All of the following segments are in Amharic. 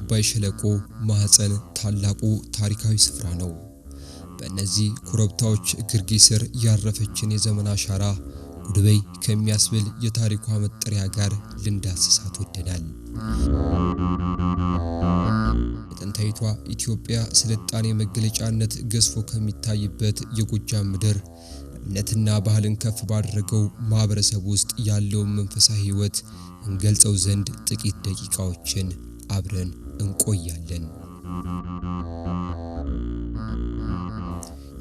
የአባይ ሸለቆ ማህፀን ታላቁ ታሪካዊ ስፍራ ነው። በእነዚህ ኮረብታዎች ግርጌ ስር ያረፈችን የዘመን አሻራ ጉድበይ ከሚያስብል የታሪኳ መጠሪያ ጋር ልንዳስሳት ወደናል። የጥንታዊቷ ኢትዮጵያ ስልጣኔ መገለጫነት ገዝፎ ከሚታይበት የጎጃም ምድር እምነትና ባህልን ከፍ ባደረገው ማህበረሰብ ውስጥ ያለውን መንፈሳዊ ህይወት እንገልጸው ዘንድ ጥቂት ደቂቃዎችን አብረን እንቆያለን።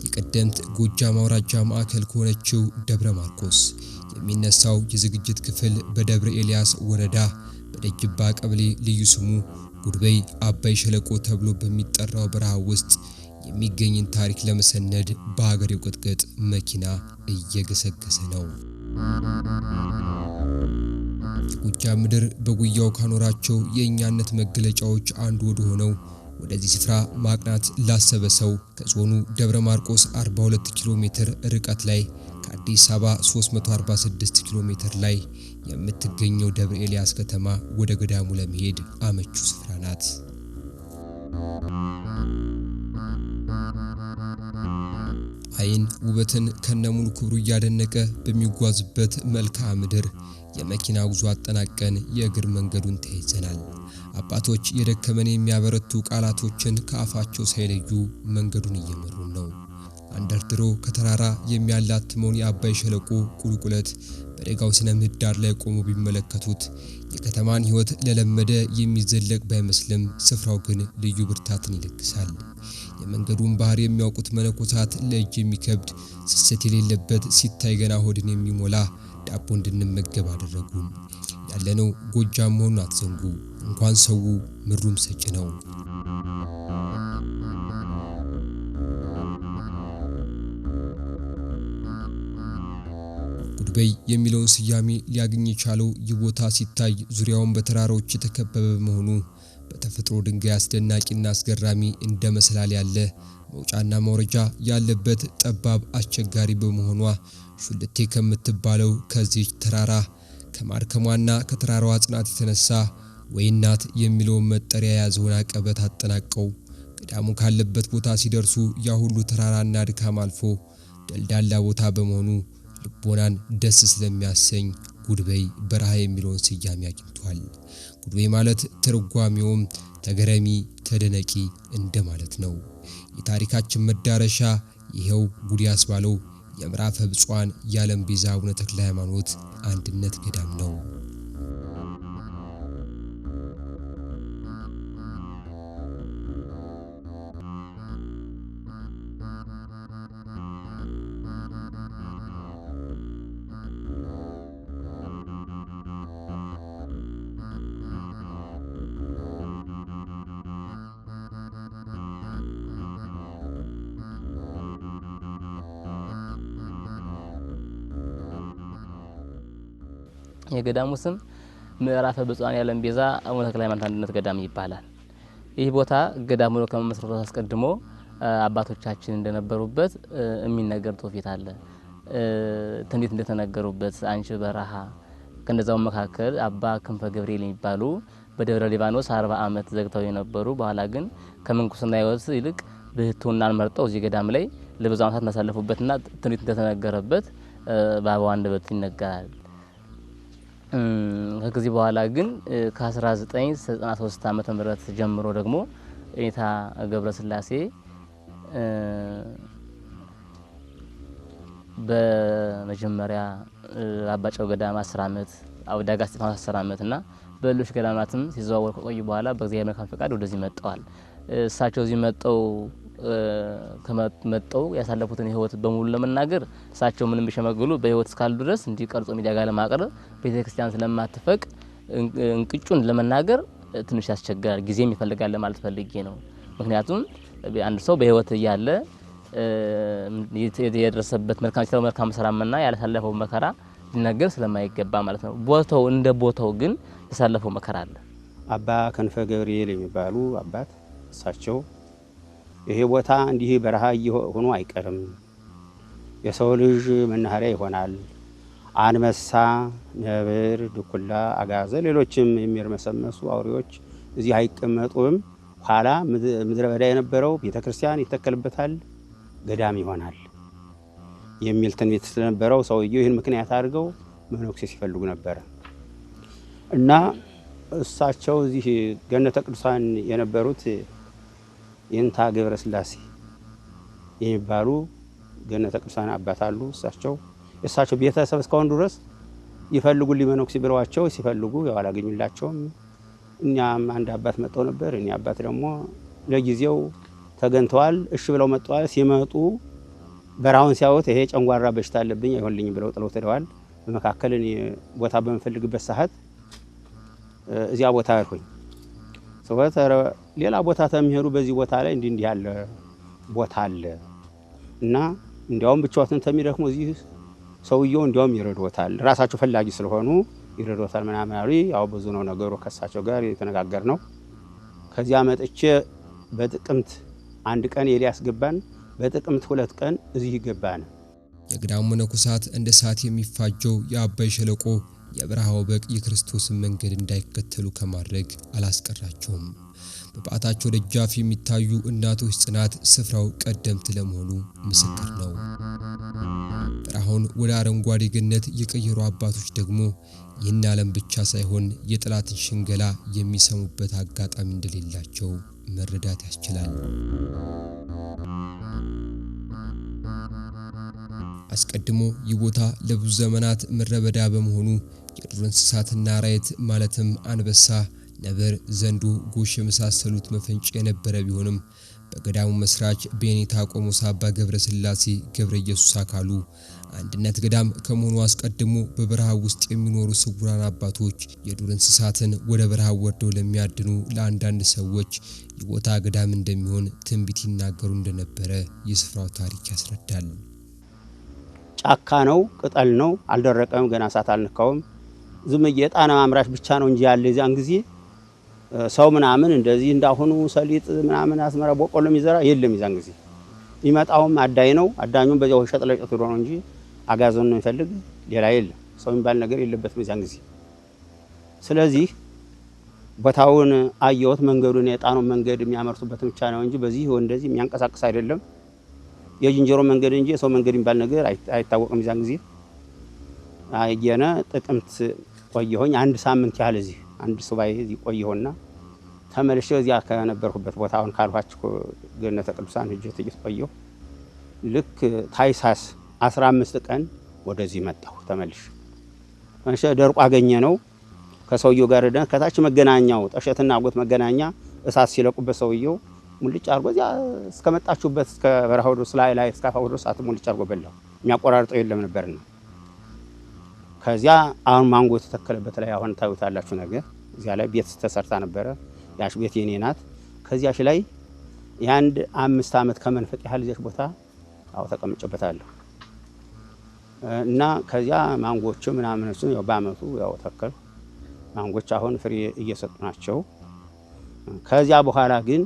የቀደምት ጎጃም አውራጃ ማዕከል ከሆነችው ደብረ ማርቆስ የሚነሳው የዝግጅት ክፍል በደብረ ኤልያስ ወረዳ በደጅባ ቀበሌ ልዩ ስሙ ጉድበይ አባይ ሸለቆ ተብሎ በሚጠራው በረሃ ውስጥ የሚገኝን ታሪክ ለመሰነድ በአገሬው ቅጥቅጥ መኪና እየገሰገሰ ነው። የጎጃም ምድር በጉያው ካኖራቸው የእኛነት መገለጫዎች አንዱ ሆነው ወደዚህ ስፍራ ማቅናት ላሰበ ሰው ከዞኑ ደብረ ማርቆስ 42 ኪሎ ሜትር ርቀት ላይ ከአዲስ አበባ 346 ኪሎ ሜትር ላይ የምትገኘው ደብረ ኤልያስ ከተማ ወደ ገዳሙ ለመሄድ አመቹ ስፍራ ናት። አይን ውበትን ከነሙሉ ክብሩ ያደነቀ በሚጓዝበት መልክዓ ምድር የመኪና ጉዞ አጠናቀን የእግር መንገዱን ተይዘናል። አባቶች የደከመን የሚያበረቱ ቃላቶችን ከአፋቸው ሳይለዩ መንገዱን እየመሩ ነው። አንደርድሮ ከተራራ የሚያላትመውን የአባይ ሸለቆ ቁልቁለት በደጋው ስነ ምህዳር ላይ ቆሞ ቢመለከቱት የከተማን ህይወት ለለመደ የሚዘለቅ ባይመስልም ስፍራው ግን ልዩ ብርታትን ይለግሳል። የመንገዱን ባህር የሚያውቁት መነኮሳት ለእጅ የሚከብድ ስስት የሌለበት ሲታይ ገና ሆድን የሚሞላ ዳቦ እንድንመገብ አደረጉን። ያለነው ጎጃም መሆኑን አትዘንጉ። እንኳን ሰው ምሩም ሰጭ ነው። ጉድበይ የሚለውን ስያሜ ሊያገኝ የቻለው ይቦታ ሲታይ ዙሪያውን በተራራዎች የተከበበ መሆኑ በተፈጥሮ ድንጋይ አስደናቂና አስገራሚ እንደ መሰላል ያለ መውጫና መውረጃ ያለበት ጠባብ አስቸጋሪ በመሆኗ ሹልቴ ከምትባለው ከዚህ ተራራ ከማርከሟና ከተራራው አጽናት የተነሳ ወይናት የሚለውን መጠሪያ ያዘውን አቀበት አጠናቀው ገዳሙ ካለበት ቦታ ሲደርሱ ያ ሁሉ ተራራና ድካም አልፎ ደልዳላ ቦታ በመሆኑ ልቦናን ደስ ስለሚያሰኝ ጉድበይ በረሃ የሚለውን ስያሜ አግኝቷል። ጉድበይ ማለት ትርጓሜውም ተገረሚ ተደነቂ እንደማለት ነው። የታሪካችን መዳረሻ ይሄው ጉድ ያስባለው የምዕራፈ ብፁዓን የዓለም ቤዛ አቡነ ተክለ ሃይማኖት አንድነት ገዳም ነው። የገዳሙ ስም ምዕራፈ ብፁዓን የዓለም ቤዛ አቡነ ተክለ ሃይማኖት አንድነት ገዳም ይባላል። ይህ ቦታ ገዳሙ ከመመስረቱ አስቀድሞ አባቶቻችን እንደነበሩበት የሚነገር ትውፊት አለ። ትንቢት እንደተነገሩበት አንቺ በረሃ ከነዛው መካከል አባ ክንፈ ገብርኤል የሚባሉ በደብረ ሊባኖስ 40 ዓመት ዘግተው የነበሩ በኋላ ግን ከመንኩስና ህይወት ይልቅ ብህትውናን መርጠው እዚህ ገዳም ላይ ለብዙ ዓመታት ማሳለፉበትና ትንቢት እንደተነገረበት በአበው አንደበት ይነገራል። ከዚህ በኋላ ግን ከ1993 ዓመተ ምህረት ጀምሮ ደግሞ ኤታ ገብረ ስላሴ በመጀመሪያ አባጨው ገዳም 10 ዓመት አውዳጋ እስጢፋኖስ 10 ዓመትና በሌሎች ገዳማትም ሲዘዋወሩ ከቆዩ በኋላ በእግዚአብሔር መልካም ፈቃድ ወደዚህ መጣዋል። እሳቸው እዚህ መጣው ያሳለፉትን ህይወት በሙሉ ለመናገር እሳቸው ምንም ቢሸመግሉ በህይወት እስካሉ ድረስ እንዲቀርጾ ሚዲያ ጋር ለማቅረብ ቤተክርስቲያን ስለማትፈቅ እንቅጩን ለመናገር ትንሽ ያስቸግራል፣ ጊዜም ይፈልጋል ማለት ፈልጌ ነው። ምክንያቱም አንድ ሰው በህይወት ያለ የደረሰበት መልካም ሰራምና ያላሳለፈው መከራ ሊነገር ስለማይገባ ማለት ነው። ቦታው እንደ ቦታው ግን ያሳለፈው መከራ አለ። አባ ክንፈ ገብርኤል የሚባሉ አባት እሳቸው ይሄ ቦታ እንዲህ በረሃ ሆኖ አይቀርም፣ የሰው ልጅ መናኸሪያ ይሆናል፣ አንበሳ፣ ነብር፣ ድኩላ፣ አጋዘ ሌሎችም የሚርመሰመሱ አውሬዎች እዚህ አይቀመጡም። ኋላ ምድረ በዳ የነበረው ቤተክርስቲያን ይተከልበታል፣ ገዳም ይሆናል የሚል ትንቢት ስለነበረው ሰውየው ይህን ምክንያት አድርገው መነኩሴ ሲፈልጉ ነበር እና እሳቸው እዚህ ገነተ ቅዱሳን የነበሩት የእንታ ገብረ ስላሴ የሚባሉ ገነተ ቅዱሳን አባት አሉ። እሳቸው ቤተሰብ እስካሁን ድረስ ይፈልጉልኝ መነኩሴ ብለዋቸው ሲፈልጉ ያው አላገኙላቸውም። እኛም አንድ አባት መጣው ነበር። እኛ አባት ደግሞ ለጊዜው ተገንተዋል። እሺ ብለው መጣዋል። ሲመጡ በራውን ሲያዩት ይሄ ጨንጓራ በሽታ አለብኝ አይሆንልኝ ብለው ጥለው ተደዋል። በመካከል እኔ ቦታ በመፈልግበት ሰዓት እዚያ ቦታ አልኩኝ። ሰውተረ ሌላ ቦታ ተሚሄዱ በዚህ ቦታ ላይ እንዲህ ያለ ቦታ አለ እና እንዲያውም ብቻዎትን ተሚደክሙ እዚህ ሰውየው እንዲያውም ይረዶታል፣ ራሳቸው ፈላጊ ስለሆኑ ይረዶታል ምናምን አሉ። ያው ብዙ ነው ነገሩ ከሳቸው ጋር የተነጋገርነው። ከዚያ መጥቼ በጥቅምት 1 ቀን ኤልያስ ገባን፣ በጥቅምት 2 ቀን እዚህ ገባን። የገዳሙ መነኮሳት እንደ ሰዓት የሚፋጀው የአባይ ሸለቆ የበረሃው በቅ የክርስቶስን መንገድ እንዳይከተሉ ከማድረግ አላስቀራቸውም። በባታቸው ደጃፍ የሚታዩ እናቶች ጽናት ስፍራው ቀደምት ለመሆኑ ምስክር ነው። በረሃውን ወደ አረንጓዴ ገነት የቀየሩ አባቶች ደግሞ ይህን ዓለም ብቻ ሳይሆን የጠላትን ሽንገላ የሚሰሙበት አጋጣሚ እንደሌላቸው መረዳት ያስችላል። አስቀድሞ ይህ ቦታ ለብዙ ዘመናት ምድረበዳ በመሆኑ የዱር እንስሳትና አራዊት ማለትም አንበሳ፣ ነብር፣ ዘንዶ፣ ጎሽ የመሳሰሉት መፈንጫ የነበረ ቢሆንም በገዳሙ መስራች በኔታ ቆሞስ አባ ገብረ ስላሴ ገብረ ኢየሱስ አካሉ አንድነት ገዳም ከመሆኑ አስቀድሞ በበረሃ ውስጥ የሚኖሩ ስውራን አባቶች የዱር እንስሳትን ወደ በረሃ ወርደው ለሚያድኑ ለአንዳንድ ሰዎች የቦታ ገዳም እንደሚሆን ትንቢት ይናገሩ እንደነበረ የስፍራው ታሪክ ያስረዳል። ጫካ ነው፣ ቅጠል ነው፣ አልደረቀም፣ ገና እሳት አልነካውም። ዝም የጣና ማምራች ብቻ ነው እንጂ ያለ ያን ጊዜ ሰው ምናምን እንደዚህ እንዳሁኑ ሰሊጥ ምናምን አስመራ በቆሎ የሚዘራ የለም። ያን ጊዜ ይመጣውም አዳይ ነው። አዳኙም በዚያው ሸጥለጭት ነው እንጂ አጋዞን ነው የሚፈልግ ሌላ የለም። ሰው የሚባል ነገር የለበትም ያን ጊዜ። ስለዚህ ቦታውን አየሁት። መንገዱን የጣናው መንገድ የሚያመርቱበት ብቻ ነው እንጂ በዚህ እንደዚህ የሚያንቀሳቅስ አይደለም። የጅንጀሮ መንገድ እንጂ ሰው መንገድ የሚባል ነገር አይታወቅም። ያን ጊዜ አየነ ጥቅምት ቆየሁኝ 1 ሳምንት ያህል እዚህ 1 ሱባኤ እዚህ ቆየሁና ተመልሼ እዚያ ከነበርኩበት ቦታውን ካልኋችሁ ገነተ ቅዱሳን ሄጄ ጥቂት ቆየሁ። ልክ ታኅሳስ 15 ቀን ወደዚህ መጣሁ ተመልሼ። ደርቆ አገኘ ነው ከሰውየው ጋር ደን ከታች መገናኛው ጠሸትና አጎት መገናኛ እሳት ሲለቁበት ሰውየው ሙልጭ አርጎ እዚያ እስከመጣችሁበት እስከ በረሃው ድረስ ላይ እስካፋው ድረስ አት ሙልጭ አርጎ በላው። የሚያቆራርጠው የለም ነበርና ከዚያ አሁን ማንጎ ተተከለበት ላይ አሁን ታዩታላችሁ ነገር እዚያ ላይ ቤት ተሰርታ ነበረ። ያሽ ቤት የኔ ናት። ከዚያሽ ላይ የአንድ 5 ዓመት ከመንፈቅ ያህል እዚያሽ ቦታ አው ተቀምጬበታለሁ እና ከዚያ ማንጎቹ ምናምን እሱ ያው በአመቱ ያው ተከል ማንጎች አሁን ፍሬ እየሰጡ ናቸው። ከዚያ በኋላ ግን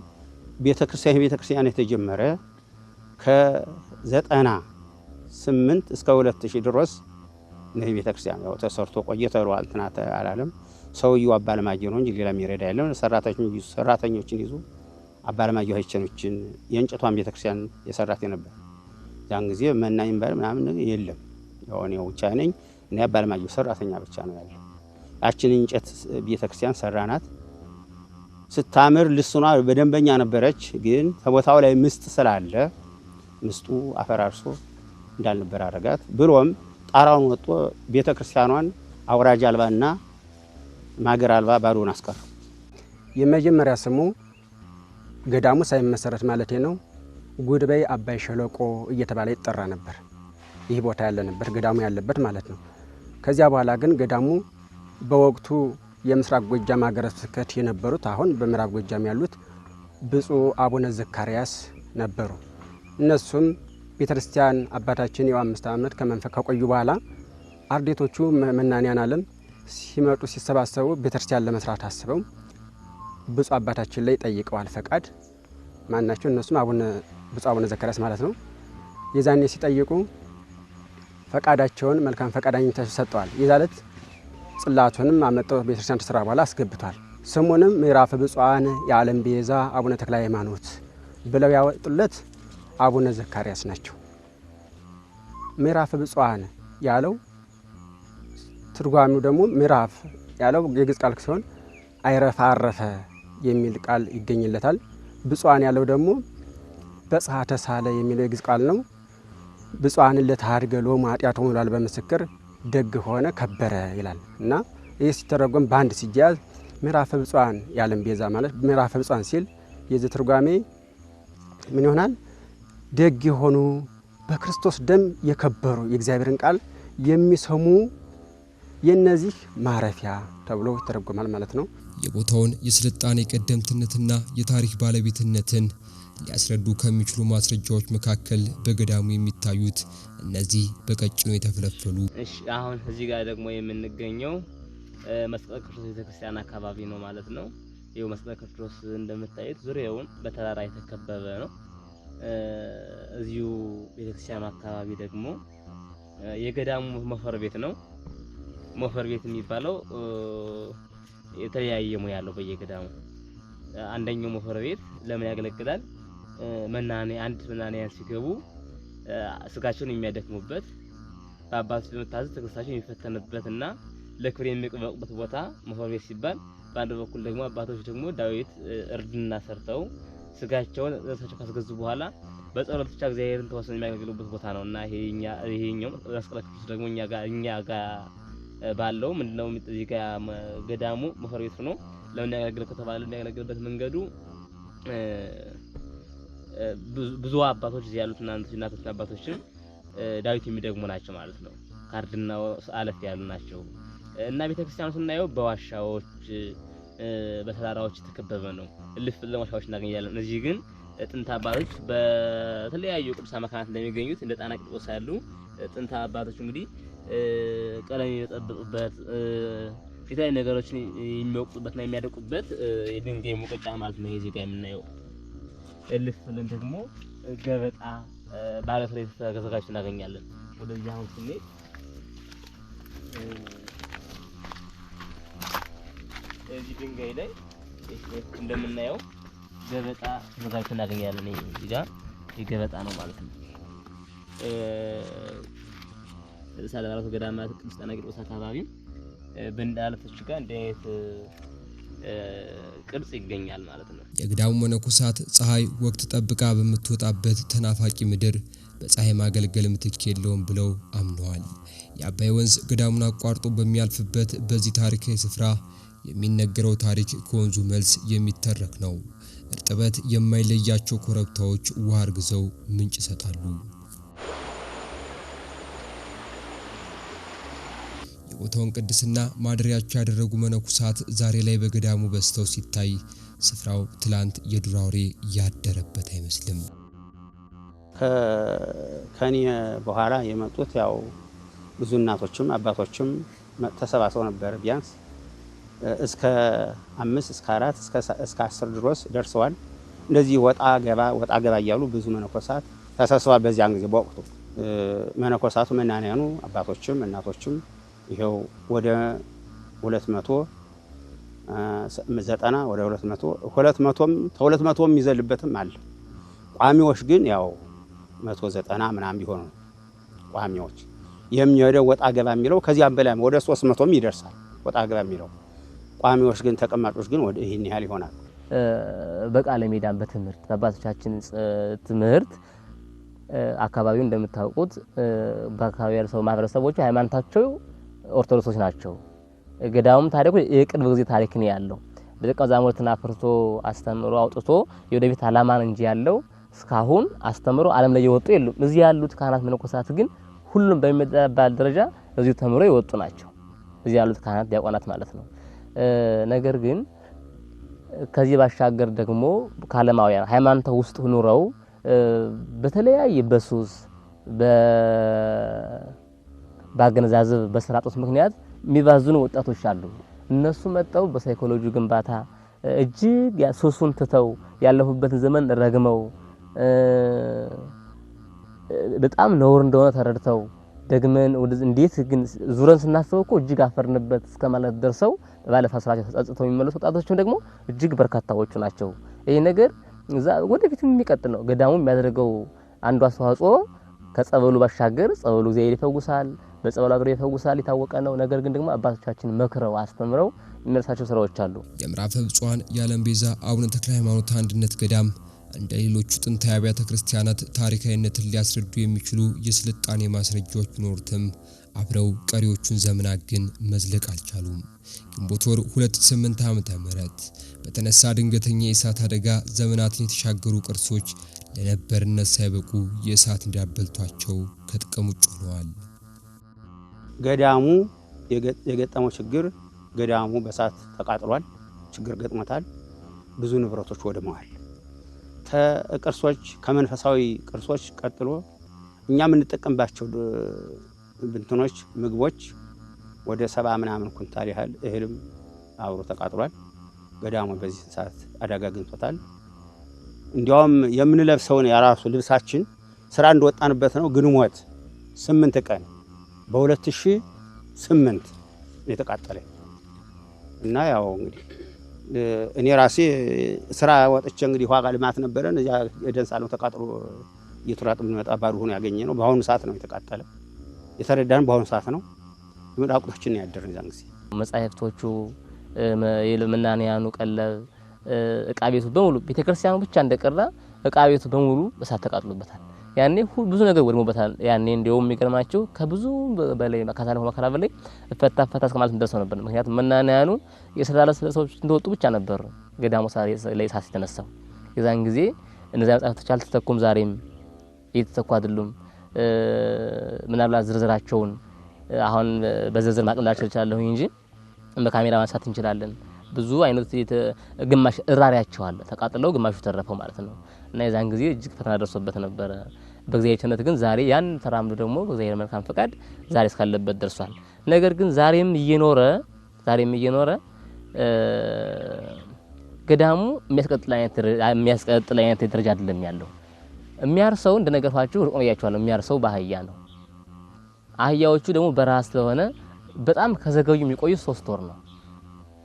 ቤተክርስቲያን የተጀመረ ከ98 እስከ 2000 ድረስ ነው ቤተክርስቲያን ያው ተሰርቶ ቆየተሯል። ትናተ አላለም ሰውየው አባለማጅ ነው እንጂ ሌላ የሚረዳ የለም። ሰራተኞችን ይዞ አባለማጅ ሀይቸኖችን የእንጨቷን ቤተክርስቲያን የሰራት ነበር። ያን ጊዜ መናኝም ባል ምናምን የለም። ያው ነው ብቻ ነኝ እና አባለማጅ ሰራተኛ ብቻ ነው ያለው። ያችን እንጨት ቤተክርስቲያን ሰራናት። ስታምር ልሱና በደንበኛ ነበረች። ግን ከቦታው ላይ ምስጥ ስላለ ምስጡ አፈራርሶ እንዳልነበር አረጋት። ብሎም ጣራውን ወጥቶ ቤተክርስቲያኗን አውራጅ አልባና ማገር አልባ ባዶን አስቀረ። የመጀመሪያ ስሙ ገዳሙ ሳይመሰረት ማለት ነው ጉድበይ አባይ ሸለቆ እየተባለ ይጠራ ነበር። ይህ ቦታ ያለ ነበር ገዳሙ ያለበት ማለት ነው። ከዚያ በኋላ ግን ገዳሙ በወቅቱ የምስራቅ ጎጃም ሀገረ ስብከት የነበሩት አሁን በምዕራብ ጎጃም ያሉት ብፁዕ አቡነ ዘካርያስ ነበሩ። እነሱም ቤተክርስቲያን አባታችን የው 5 ዓመት ከመንፈቅ ከቆዩ በኋላ አርዴቶቹ መናንያን ዓለም ሲመጡ ሲሰባሰቡ ቤተክርስቲያን ለመስራት አስበው ብፁዕ አባታችን ላይ ጠይቀዋል ፈቃድ። ማናቸው እነሱም ብፁዕ አቡነ ዘካርያስ ማለት ነው። የዛኔ ሲጠይቁ ፈቃዳቸውን መልካም ፈቃዳኝነት ተሰጥቷል። የዛለት ጽላቱንም አመጣው ቤተክርስቲያን ተሰራ በኋላ አስገብቷል። ስሙንም ምዕራፈ ብፁዓን የዓለም ቤዛ አቡነ ተክለ ሃይማኖት ብለው ያወጡለት አቡነ ዘካርያስ ናቸው። ምዕራፈ ብፁዓን ያለው ትርጓሚው ደግሞ ምዕራፍ ያለው የግዕዝ ቃል ሲሆን አይረፈ አረፈ የሚል ቃል ይገኝለታል። ብፁዓን ያለው ደግሞ በጽሐተ ሳለ የሚለው የግዕዝ ቃል ነው። ብፁዓን ለተሃድገ ሎሙ ኃጢአቶሙ ይላል በምስክር ደግ ሆነ ከበረ ይላል እና ይህ ሲተረጎም በአንድ ሲያዝ ምዕራፈ ብፁዓን የዓለም ቤዛ ማለት ምዕራፈ ብፁዓን ሲል የዚህ ትርጓሜ ምን ይሆናል? ደግ የሆኑ በክርስቶስ ደም የከበሩ የእግዚአብሔርን ቃል የሚሰሙ የነዚህ ማረፊያ ተብሎ ይተረጎማል ማለት ነው። የቦታውን የስልጣኔ ቀደምትነትና የታሪክ ባለቤትነትን ሊያስረዱ ከሚችሉ ማስረጃዎች መካከል በገዳሙ የሚታዩት እነዚህ በቀጭኑ የተፈለፈሉ። እሺ አሁን እዚህ ጋር ደግሞ የምንገኘው መስቀለ ክርስቶስ ቤተክርስቲያን አካባቢ ነው ማለት ነው። ይኸው መስቀለ ክርስቶስ እንደምታዩት ዙሪያውን በተራራ የተከበበ ነው። እዚሁ ቤተክርስቲያኑ አካባቢ ደግሞ የገዳሙ መፈር ቤት ነው። መፈር ቤት የሚባለው የተለያየ ሙያ ያለው በየገዳሙ አንደኛው መፈር ቤት ለምን ያገለግላል? መናንያን ሲገቡ ስጋቸውን የሚያደክሙበት በአባቶች በመታዘዝ ትዕግስታቸውን የሚፈተኑበትና ለክብር የሚቀበሉበት ቦታ መፈር ቤት ሲባል፣ በአንድ በኩል ደግሞ አባቶች ደግሞ ዳዊት እርድና ሰርተው ስጋቸውን እራሳቸው ካስገዙ በኋላ በጸሎት ብቻ እግዚአብሔርን ተወሰነ የሚያገለግሉበት ቦታ ነውና ይሄኛው መስቀለ ክርስቶስ ደግሞ እኛ ጋር ባለው ምንድነው እዚህ ጋር ገዳሙ መፈር ቤት ሆኖ ለምን ያገለግል ከተባለ የሚያገለግልበት መንገዱ ብዙ አባቶች እዚህ ያሉት እናቶችና አባቶችም ዳዊት የሚደግሙ ናቸው ማለት ነው። ካርድና አለፍ ያሉ ናቸው እና ቤተክርስቲያኑ ስናየው በዋሻዎች በተራራዎች የተከበበ ነው። እልፍ ብለን ዋሻዎች እናገኛለን። እዚህ ግን ጥንት አባቶች በተለያዩ ቅዱሳን መካናት እንደሚገኙት እንደ ጣና ቂርቆስ ያሉ ጥንት አባቶች እንግዲህ ቀለም የሚጠብጡበት የተለያዩ ነገሮችን የሚወቅጡበትና የሚያደቁበት የድንጋይ ሙቀጫ ማለት ነው። እዚህ ጋር የምናየው እልፍ ብለን ደግሞ ገበጣ ባለፍሬ ተዘጋጅቶ እናገኛለን። ወደዚህ አሁን ስንሄድ እዚህ ድንጋይ ላይ እንደምናየው ገበጣ ተዘጋጅቶ እናገኛለን። እዚህ ጋር የገበጣ ነው ማለት ነው። ሳለማራቱ ገዳማት ቅዱስ ጣና ቂርቆስ አካባቢ በእንዳለቶች ጋር እንደ አይነት ቅርጽ ይገኛል ማለት ነው። የገዳሙ መነኮሳት ፀሐይ ወቅት ጠብቃ በምትወጣበት ተናፋቂ ምድር በፀሐይ ማገልገል ምትክ የለውም ብለው አምነዋል። የአባይ ወንዝ ገዳሙን አቋርጦ በሚያልፍበት በዚህ ታሪካዊ ስፍራ የሚነገረው ታሪክ ከወንዙ መልስ የሚተረክ ነው። እርጥበት የማይለያቸው ኮረብታዎች ውሃ አርግዘው ምንጭ ይሰጣሉ። የቦታውን ቅድስና ማደሪያቸው ያደረጉ መነኮሳት ዛሬ ላይ በገዳሙ በስተው ሲታይ ስፍራው ትላንት የዱር አውሬ ያደረበት አይመስልም። ከኔ በኋላ የመጡት ያው ብዙ እናቶችም አባቶችም ተሰባስበው ነበር። ቢያንስ እስከ 5 እስከ 4 እስከ 10 ድረስ ደርሰዋል። እንደዚህ ወጣ ገባ እያሉ ብዙ መነኮሳት ተሰብስበዋል። በዚያን ጊዜ በወቅቱ መነኮሳቱ መናንያኑ አባቶችም እናቶችም ይሄው ወደ 290 ወደ 200ም ከ200ም ይዘልበትም አለ። ቋሚዎች ግን ያው 190 ምናምን ቢሆኑ ቋሚዎች የሚሄደው ወጣ ገባ የሚለው ከዚያም በላይ ወደ 300ም ይደርሳል። ወጣ ገባ የሚለው ቋሚዎች ግን ተቀማጮች ግን ወደ ይሄን ያህል ይሆናል። በቃለ ሜዳን በትምህርት በአባቶቻችን ትምህርት አካባቢው እንደምታውቁት በአካባቢው ያሉ ሰው ማህበረሰቦች ሃይማኖታቸው ኦርቶዶክሶች ናቸው። ገዳሙም ታሪኩ የቅርብ ጊዜ ታሪክ ነው ያለው። በደቀ መዛሙርትና አፍርቶ አስተምሮ አውጥቶ የወደፊት ዓላማን እንጂ ያለው እስካሁን አስተምሮ ዓለም ላይ የወጡ የሉም። እዚህ ያሉት ካህናት መነኮሳት ግን ሁሉም በሚባል ደረጃ እዚሁ ተምሮ የወጡ ናቸው። እዚህ ያሉት ካህናት ዲያቆናት ማለት ነው። ነገር ግን ከዚህ ባሻገር ደግሞ ካለማውያን ሃይማኖት ውስጥ ኑረው በተለያየ በሱስ ባገነዛዘብ በስራጦስ ምክንያት የሚባዙኑ ወጣቶች አሉ። እነሱ መጣው በሳይኮሎጂ ግንባታ እጅግ ሱሱን ትተው ያለፉበትን ዘመን ረግመው በጣም ነውር እንደሆነ ተረድተው ደግመን እንዴት ግን ዙረን ስናስበው እኮ እጅግ አፈርንበት እስከማለት ደርሰው ባለፈ ስራቸው ተጸጽተው የሚመለሱ ወጣቶችም ደግሞ እጅግ በርካታዎቹ ናቸው። ይሄ ነገር ወደፊት የሚቀጥል ነው። ገዳሙ የሚያደርገው አንዱ አስተዋጽኦ ከጸበሉ ባሻገር ጸበሉ እግዚአብሔር ይፈውሳል፣ በጸበሉ አገር ይፈውሳል የታወቀ ነው። ነገር ግን ደግሞ አባቶቻችን መክረው አስተምረው የሚመልሳቸው ስራዎች አሉ። የምዕራፈ ብፁዓን የዓለም ቤዛ አቡነ ተክለ ሃይማኖት አንድነት ገዳም እንደ ሌሎቹ ጥንታዊ አብያተ ክርስቲያናት ታሪካዊነትን ሊያስረዱ የሚችሉ የስልጣኔ ማስረጃዎች ቢኖሩትም አብረው ቀሪዎቹን ዘመናት ግን መዝለቅ አልቻሉም። ግንቦት ወር 2008 ዓመተ ምህረት በተነሳ ድንገተኛ የእሳት አደጋ ዘመናትን የተሻገሩ ቅርሶች ለነበርነት ሳይበቁ የእሳት እንዳበልቷቸው ከጥቅም ውጭ ሆነዋል። ገዳሙ የገጠመው ችግር ገዳሙ በእሳት ተቃጥሏል፣ ችግር ገጥሞታል። ብዙ ንብረቶች ወድመዋል። ከቅርሶች ከመንፈሳዊ ቅርሶች ቀጥሎ እኛ የምንጠቀምባቸው ብንትኖች ምግቦች ወደ 70 ምናምን ኩንታል ያህል እህልም አብሮ ተቃጥሏል። ገዳሙ በዚህ ሰዓት አደጋ አግኝቶታል። እንዲያውም የምንለብሰውን የራሱ ልብሳችን ስራ እንደወጣንበት ነው ግንቦት 8 ቀን በ2008 የተቃጠለ እና ያው እንግዲህ እኔ ራሴ ስራ ወጥቼ እንግዲህ ዋጋ ልማት ነበረን እዚያ የደንሳለው ተቃጥሎ እየተራጥ ብንመጣ ባዶ ሆኖ ያገኘ ነው። በአሁኑ ሰዓት ነው የተቃጠለ። የተረዳን በአሁኑ ሰዓት ነው። ምዳቁቶችን ያደረን ዛን ጊዜ መጻሕፍቶቹ የለምናንያኑ ቀለብ እቃ ቤቱ በሙሉ ቤተክርስቲያኑ ብቻ እንደቀራ እቃ ቤቱ በሙሉ እሳት ተቃጥሎበታል። ያኔ ብዙ ነገር ወድሞበታል። ያኔ እንደውም የሚገርማቸው ከብዙ በላይ መካታለው መከራ በላይ ፈታ እስከማለት እንደርሰው ነበር። ምክንያቱም መናንያኑ የሰራለ ሰዎች እንደወጡ ብቻ ነበር ገዳሙ ላይ እሳት የተነሳው። የዛን ጊዜ እነዚያ መጻሕፍቶች አልተተኩም፣ ዛሬም እየተተኩ አይደሉም። ምናልባት ዝርዝራቸውን አሁን በዝርዝር ማቅረብ ይችላል እንጂ በካሜራ ማንሳት እንችላለን። ብዙ አይነት ግማሽ እራሪያቸው አለ ተቃጥለው ግማሹ ተረፈው ማለት ነው። እና የዛን ጊዜ እጅግ ፈተና ደርሶበት ነበር። በእግዚአብሔር ቸርነት ግን ዛሬ ያን ተራምዶ ደግሞ በእግዚአብሔር መልካም ፈቃድ ዛሬ እስካለበት ደርሷል። ነገር ግን ዛሬም እየኖረ ገዳሙ የሚያስቀጥል አይነት ደረጃ አይደለም ያለው። የሚያርሰው እንደነገርኳችሁ ሩቅ ነው ያያችኋል። የሚያርሰው በአህያ ነው። አህያዎቹ ደግሞ በረሃ ስለሆነ በጣም ከዘገዩ የሚቆዩ 3 ወር ነው።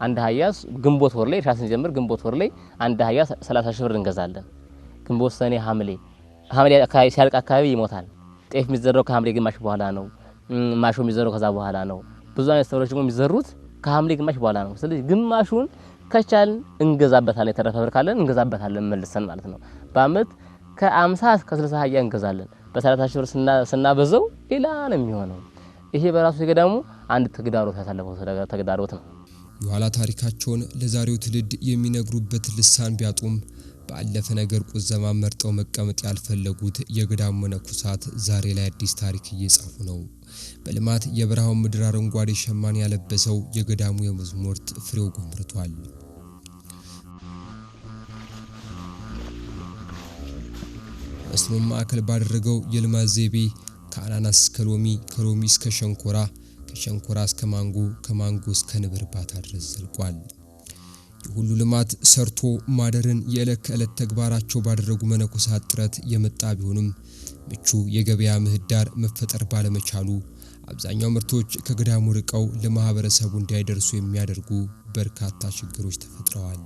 አንድ አህያ ግንቦት ወር ላይ ራስን ጀምር ግንቦት ወር ላይ አንድ አህያ 30 ሺህ ብር እንገዛለን። ግንቦት፣ ሰኔ፣ ሐምሌ አካባቢ ሲያልቅ አካባቢ ይሞታል። ጤፍ የሚዘራው ከሐምሌ ግማሽ በኋላ ነው። ማሾ የሚዘራው ከዛ በኋላ ነው። ብዙ አይነት ሰብሎች ደግሞ የሚዘሩት ከሐምሌ ግማሽ በኋላ ነው። ስለዚህ ግማሹን ከቻልን እንገዛበታለን። የተረፈ ብር ካለን እንገዛበታለን መልሰን ማለት ነው። በአመት ከ50 እስከ 60 አህያ እንገዛለን። በ30 ሺህ ብር ስናበዘው ሌላ ነው የሚሆነው። ይሄ በራሱ የገዳሙ አንድ ተግዳሮት ያሳለፈው ተግዳሮት ነው። የኋላ ታሪካቸውን ለዛሬው ትውልድ የሚነግሩበት ልሳን ቢያጡም ባለፈ ነገር ቁዘማ መርጠው መቀመጥ ያልፈለጉት የገዳሙ መነኮሳት ዛሬ ላይ አዲስ ታሪክ እየጻፉ ነው። በልማት የበረሃው ምድር አረንጓዴ ሸማኔ ያለበሰው የገዳሙ የመዝሙር ፍሬው ጎምርቷል። መስኖን ማዕከል ባደረገው የልማት ዘይቤ ከአናናስ እስከ ሎሚ፣ ከሎሚ እስከ ሸንኮራ፣ ከሸንኮራ እስከ ማንጎ፣ ከማንጎ እስከ ንብ እርባታ ድረስ ዘልቋል። የሁሉ ልማት ሰርቶ ማደርን የዕለት ከዕለት ተግባራቸው ባደረጉ መነኮሳት ጥረት የመጣ ቢሆንም ምቹ የገበያ ምህዳር መፈጠር ባለመቻሉ አብዛኛው ምርቶች ከገዳሙ ርቀው ለማህበረሰቡ እንዳይደርሱ የሚያደርጉ በርካታ ችግሮች ተፈጥረዋል።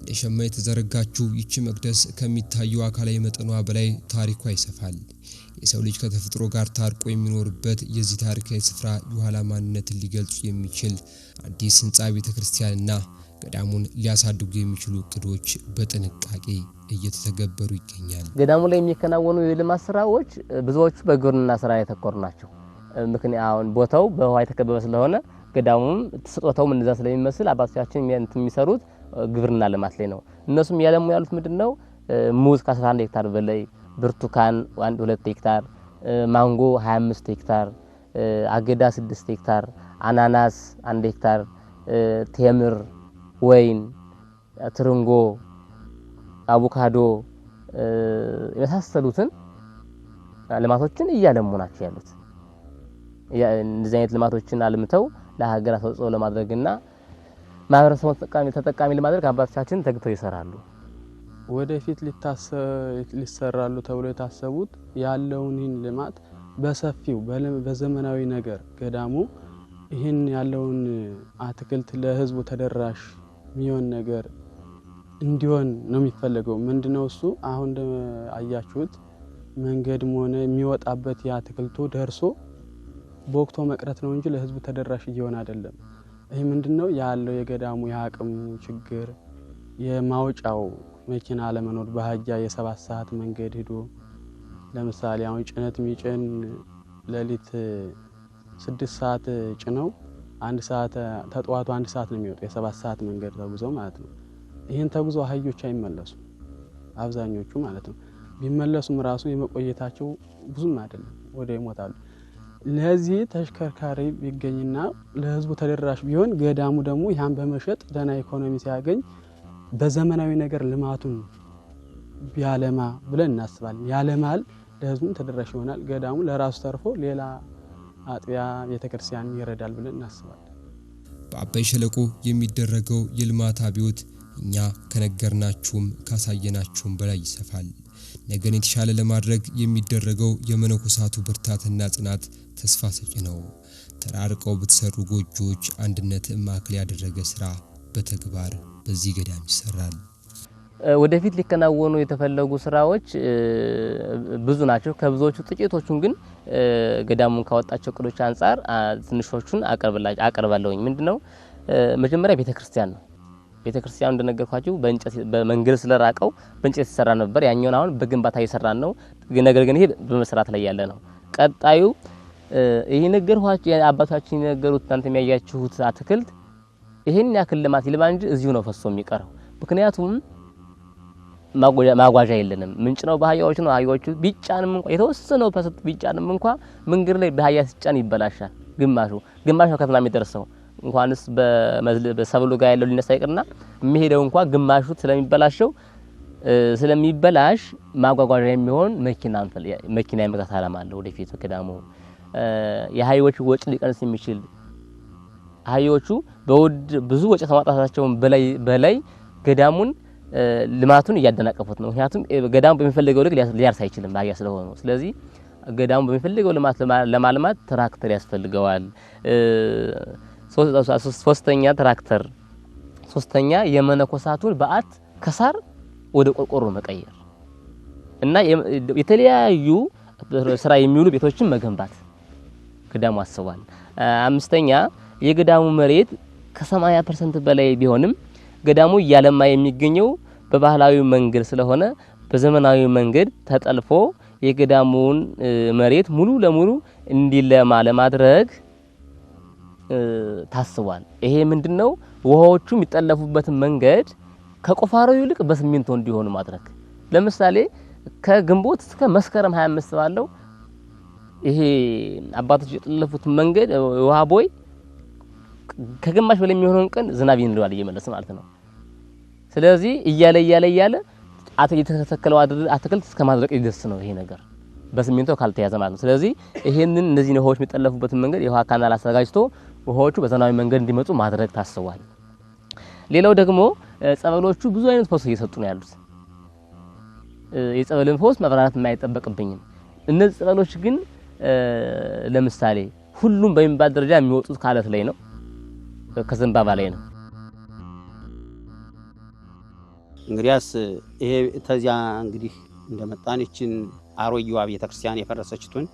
ለሸማ የተዘረጋችው ይቺ መቅደስ ከሚታየው አካላዊ መጠኗ በላይ ታሪኳ ይሰፋል። የሰው ልጅ ከተፈጥሮ ጋር ታርቆ የሚኖርበት የዚህ ታሪካዊ ስፍራ የኋላ ማንነትን ሊገልጹ የሚችል አዲስ ህንጻ ቤተክርስቲያንና ገዳሙን ሊያሳድጉ የሚችሉ እቅዶች በጥንቃቄ እየተተገበሩ ይገኛል። ገዳሙ ላይ የሚከናወኑ የልማት ስራዎች ብዙዎቹ በግብርና ስራ የተኮሩ ናቸው። ምክንያቱም ቦታው በውሃ የተከበበ ስለሆነ ገዳሙም ተሰጥቶታው እንደዛ ስለሚመስል አባቶቻችን የሚሰሩት ግብርና ልማት ላይ ነው። እነሱም ያለሙ ያሉት ምንድነው ሙዝ ከ11 ሄክታር በላይ፣ ብርቱካን 2 ሄክታር፣ ማንጎ 25 ሄክታር፣ አገዳ 6 ሄክታር፣ አናናስ 1 ሄክታር፣ ቴምር፣ ወይን፣ ትርንጎ፣ አቮካዶ የመሳሰሉትን ልማቶችን እያለሙ ናቸው ያሉት። እንደዚህ አይነት ልማቶችን አልምተው ለሀገር አስተዋጽኦ ለማድረግና ማህበረሰቡን ተጠቃሚ ለማድረግ አባቶቻችን ተግተው ይሰራሉ። ወደፊት ሊሰራሉ ተብሎ የታሰቡት ያለውን ይህን ልማት በሰፊው በዘመናዊ ነገር ገዳሙ ይህን ያለውን አትክልት ለህዝቡ ተደራሽ ሚሆን ነገር እንዲሆን ነው የሚፈልገው። ምንድነው እሱ አሁን አያችሁት መንገድም ሆነ የሚወጣበት የአትክልቱ ደርሶ በወቅቱ መቅረት ነው እንጂ ለህዝቡ ተደራሽ እየሆነ አይደለም። ይሄ ምንድነው ያለው የገዳሙ የአቅም ችግር፣ የማውጫው መኪና አለመኖር፣ በአህያ የ7 ሰዓት መንገድ ሄዶ ለምሳሌ አሁን ጭነት የሚጭን ለሊት 6 ሰዓት ጭነው 1 ሰዓት ተጧቱ 1 ሰዓት ነው የሚወጣው የ7 ሰዓት መንገድ ተጉዘው ማለት ነው። ይሄን ተጉዘው አህዮች አይመለሱ አብዛኞቹ ማለት ነው። ቢመለሱም ራሱ የመቆየታቸው ብዙም አይደለም፣ ወደ ይሞታሉ። ለዚህ ተሽከርካሪ ቢገኝና ለህዝቡ ተደራሽ ቢሆን ገዳሙ ደግሞ ያን በመሸጥ ደህና ኢኮኖሚ ሲያገኝ በዘመናዊ ነገር ልማቱን ቢያለማ ብለን እናስባለን። ያለማል፣ ለህዝቡም ተደራሽ ይሆናል። ገዳሙ ለራሱ ተርፎ ሌላ አጥቢያ ቤተክርስቲያን ይረዳል ብለን እናስባለን። በአባይ ሸለቆ የሚደረገው የልማት አብዮት እኛ ከነገርናችሁም ካሳየናችሁም በላይ ይሰፋል። ነገን የተሻለ ለማድረግ የሚደረገው የመነኮሳቱ ብርታትና ጽናት ተስፋ ሰጪ ነው። ተራርቀው በተሰሩ ጎጆዎች አንድነት ማዕከል ያደረገ ስራ በተግባር በዚህ ገዳም ይሰራል። ወደፊት ሊከናወኑ የተፈለጉ ስራዎች ብዙ ናቸው። ከብዙዎቹ ጥቂቶቹን ግን ገዳሙን ካወጣቸው ቅዶች አንፃር ትንሾቹን አቀርባለሁኝ። ምንድነው መጀመሪያ ቤተክርስቲያን ነው። ቤተክርስቲያኑ እንደነገርኳችሁ በእንጨት በመንገድ ስለራቀው በእንጨት ይሰራ ነበር። ያኛውን አሁን በግንባታ እየሰራን ነው። ነገር ግን ይሄ በመስራት ላይ ያለ ነው። ቀጣዩ ይሄ ነገርኳችሁ አባታችን የነገሩት እናንተ የሚያያችሁት አትክልት ይሄን ያክል ልማት ይልባ እንጂ እዚሁ ነው ፈሶ የሚቀረው። ምክንያቱም ማጓዣ የለንም። ምንጭ ነው በአህያዎች ነው። አህያዎቹ ቢጫንም እንኳን የተወሰነው ፐርሰንት ቢጫንም እንኳን መንገድ ላይ በአህያ ሲጫን ይበላሻል። ግማሽ ነው ከተማ የሚደርሰው። እንኳንስ በሰብሉ ጋር ያለው ሊነሳ ይቅርና የሚሄደው እንኳን ግማሹ ስለሚበላሽ ማጓጓዣ የሚሆን መኪና የመግዛት ዓላማ አለ። ወደፊት ገዳሙ የአህዮቹ ወጪ ሊቀንስ የሚችል አህዮቹ በውድ ብዙ ወጪ ከማውጣታቸው በላይ ገዳሙን ልማቱን እያደናቀፉት ነው። ምክንያቱም ገዳሙ በሚፈልገው ልክ ሊያርስ አይችልም አህያ ስለሆነ። ስለዚህ ገዳሙ በሚፈልገው ልማት ለማልማት ትራክተር ያስፈልገዋል። ሶስተኛ ትራክተር፣ ሶስተኛ የመነኮሳቱን በዓት ከሳር ወደ ቆርቆሮ መቀየር እና የተለያዩ ስራ የሚውሉ ቤቶችን መገንባት ገዳሙ አስቧል። አምስተኛ የገዳሙ መሬት ከ80% በላይ ቢሆንም ገዳሙ እያለማ የሚገኘው በባህላዊ መንገድ ስለሆነ በዘመናዊ መንገድ ተጠልፎ የገዳሙን መሬት ሙሉ ለሙሉ እንዲለማ ለማድረግ ታስቧል። ይሄ ምንድነው ውሃዎቹ የሚጠለፉበትን መንገድ ከቁፋሮ ይልቅ በሲሚንቶ እንዲሆን ማድረግ። ለምሳሌ ከግንቦት እስከ መስከረም 25 ባለው ይሄ አባቶች የጠለፉት መንገድ ውሃ ቦይ ከግማሽ በላይ የሚሆነውን ቀን ዝናብ ይንለዋል እየመለሰ ማለት ነው። ስለዚህ እያለ የተተከለው አትክልት እስከ ማድረቅ ይደርስ ነው ይሄ ነገር በሲሚንቶ ካልተያዘ ማለት ነው። ስለዚህ ይሄንን እነዚህ ውሃዎች የሚጠለፉበትን መንገድ የውሃ ካናል አዘጋጅቶ ውሃዎቹ በዘመናዊ መንገድ እንዲመጡ ማድረግ ታስቧል። ሌላው ደግሞ ጸበሎቹ ብዙ አይነት ፈውስ እየሰጡ ነው ያሉት። የጸበልን ፈውስ ማብራራት የማይጠበቅብኝም። እነዚህ ጸበሎች ግን ለምሳሌ ሁሉም በሚባል ደረጃ የሚወጡት ከአለት ላይ ነው፣ ከዘንባባ ላይ ነው። እንግዲያስ ይሄ ተዚያ እንግዲህ እንደመጣን እቺን አሮጌዋ ቤተክርስቲያን የፈረሰችቱን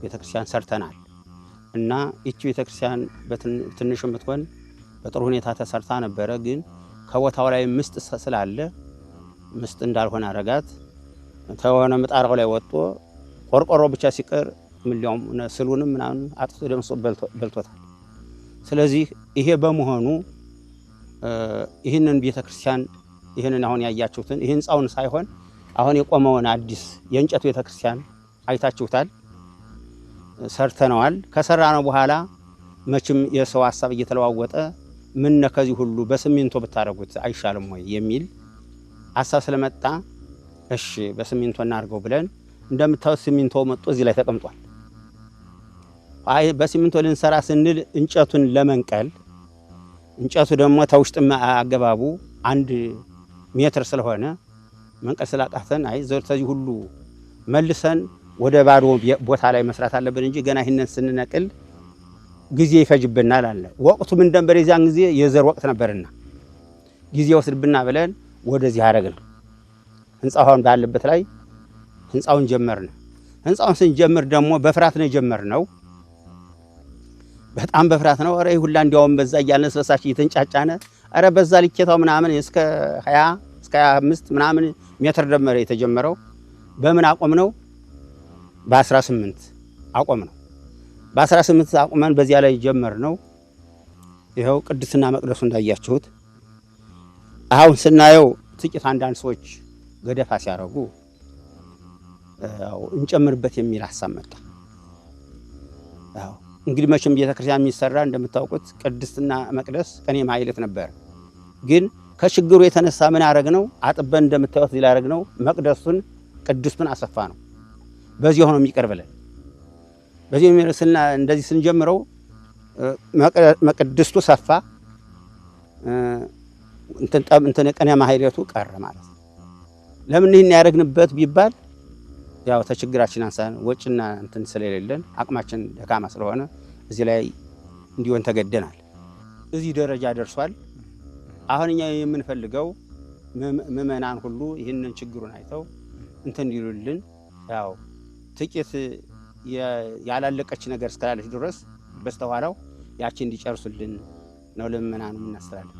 ቤተክርስቲያን ሰርተናል እና እቺ ቤተክርስቲያን በትንሽ የምትሆን በጥሩ ሁኔታ ተሰርታ ነበረ። ግን ከቦታው ላይ ምስጥ ስላለ ምስጥ እንዳልሆነ አረጋት ተሆነ ምጣራው ላይ ወጥቶ ቆርቆሮ ብቻ ሲቀር ምልያውም ስሉንም ምናምን አጥቶ ደምሶ በልቶታል። ስለዚህ ይሄ በመሆኑ ይህንን ቤተክርስቲያን ይህንን አሁን ያያችሁትን ይህን ህንጻውን ሳይሆን አሁን የቆመውን አዲስ የእንጨት ቤተክርስቲያን አይታችሁታል፣ ሰርተነዋል። ከሰራነው በኋላ መቼም የሰው ሐሳብ እየተለዋወጠ ምን ከዚህ ሁሉ በሲሚንቶ ብታረጉት አይሻልም ወይ የሚል ሐሳብ ስለመጣ እሺ በሲሚንቶ እናርገው ብለን እንደምታዩት ሲሚንቶ መጥቶ እዚህ ላይ ተቀምጧል። አይ በሲሚንቶ ልንሰራ ስንል እንጨቱን ለመንቀል እንጨቱ ደግሞ ተውሽጥ አገባቡ 1 ሜትር ስለሆነ መንቀል ስላቃተን አይ ዘርተዚህ ሁሉ መልሰን ወደ ባዶ ቦታ ላይ መስራት አለብን እንጂ ገና ይሄንን ስንነቅል ጊዜ ይፈጅብናል አለ። ወቅቱ ምን ደንበር የዛን ጊዜ የዘር ወቅት ነበርና ጊዜ ወስድብና ብለን ወደዚህ አረግን። ህንጻውን ባለበት ላይ ህንጻውን ጀመርን። ህንጻውን ስንጀምር ደግሞ በፍራት ነው የጀመርነው። በጣም በፍራት ነው። አረ ይሁላ እንዲያውም በዛ እያልን ስለሳች እየተንጫጫነ አረ በዛ ልኬታው ምናምን እስከ 20 እስከ 25 ምናምን ሜትር ደመረ የተጀመረው በምን አቆም ነው? በ18 አቆም ነው። በ18 አቁመን በዚያ ላይ ጀመር ነው። ይሄው ቅድስና መቅደሱ እንዳያችሁት አሁን ስናየው ጥቂት አንዳንድ ሰዎች ገደፋ ሲያረጉ እንጨምርበት የሚል ሐሳብ መጣ። እንግዲህ መቼም ቤተክርስቲያን የሚሰራ እንደምታውቁት ቅድስና መቅደስ ቀኔ ማይለት ነበር። ግን ከችግሩ የተነሳ ምን አረግ ነው? አጥበን እንደምታዩት ዚላ አረግ ነው። መቅደሱን ቅድስቱን አሰፋ ነው። በዚህ ሆኖ የሚቀርብልን በዚህ የሚርስልና እንደዚህ ስንጀምረው መቅደስቱ ሰፋ እንትን ቀኔ ማይለቱ ቀረ ማለት ነው። ለምን ይሄን ያረግንበት ቢባል ያው ተችግራችን አንሳን ወጭና እንትን ስለሌለን አቅማችን ደካማ ስለሆነ እዚህ ላይ እንዲሆን ተገደናል። እዚህ ደረጃ ደርሷል። አሁን እኛ የምንፈልገው ምእመናን ሁሉ ይህንን ችግሩን አይተው እንትን ይሉልን ያው ጥቂት ያላለቀች ነገር እስካላለች ድረስ በስተኋላው ያቺ እንዲጨርሱልን ነው ለምእመናኑ እናስተላልፍ።